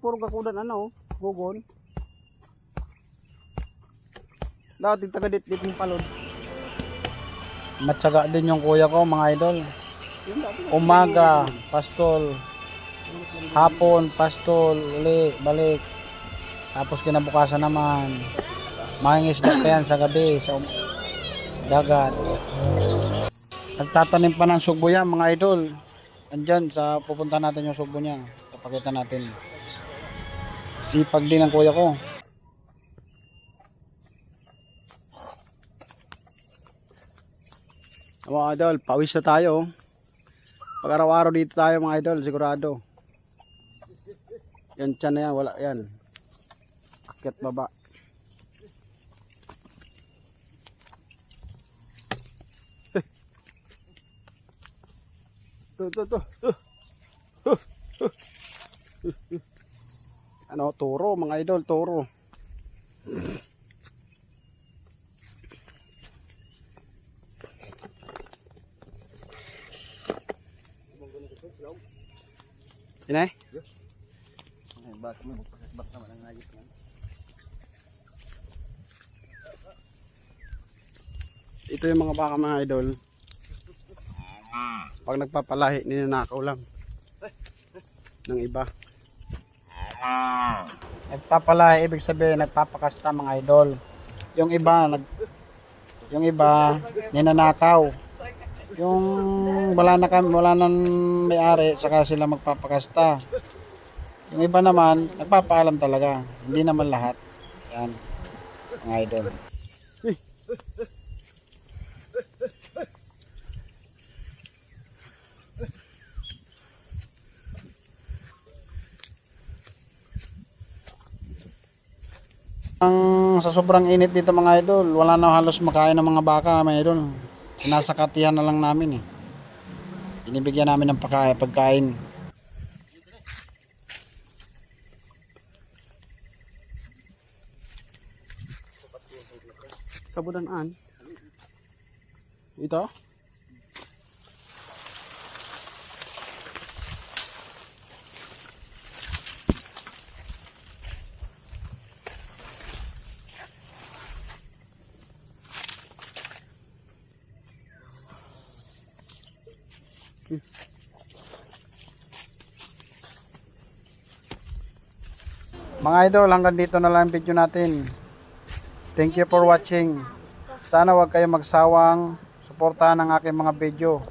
Puro gakudan ano, hugon. Dati taga-dit-dit yung palod. Matyaga din yung kuya ko mga idol. Umaga, pastol. Hapon, pastol, uli, balik. Tapos kinabukasan naman. Mangingisda pa yan sa gabi, sa dagat. Nagtatanim pa ng sugbo yan mga idol. Andyan sa pupunta natin yung sugbo niya. Papakita natin. Sipag din ng kuya ko. Mga idol, pawis na tayo. Pag araw-araw dito tayo mga idol, sigurado. Yan tiyan na yan, wala yan. Akyat baba. Ito. Ano, turo mga idol, turo. Ini? Ito yung mga baka mga idol. Pag nagpapalahi, ninanakaw lang ng iba. Nagpapalahi, ibig sabihin nagpapakasta mga idol. Yung iba ninanakaw. Yung wala nang may-ari, saka sila magpapakasta. Yung iba naman nagpapaalam talaga, hindi naman lahat. Yan mga idol. Sa sobrang init dito mga idol, wala na halos makain ng mga baka mga idol. Sinasakatihan na lang namin eh. Binibigyan namin ng pagkain. Sabudanaan. Ito. Mga idol, hanggang dito na lang ang video natin. Thank you for watching. Sana wag kayo magsawang suportahan ang aking mga video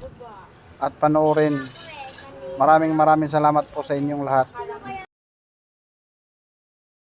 at panoorin. Maraming salamat po sa inyong lahat.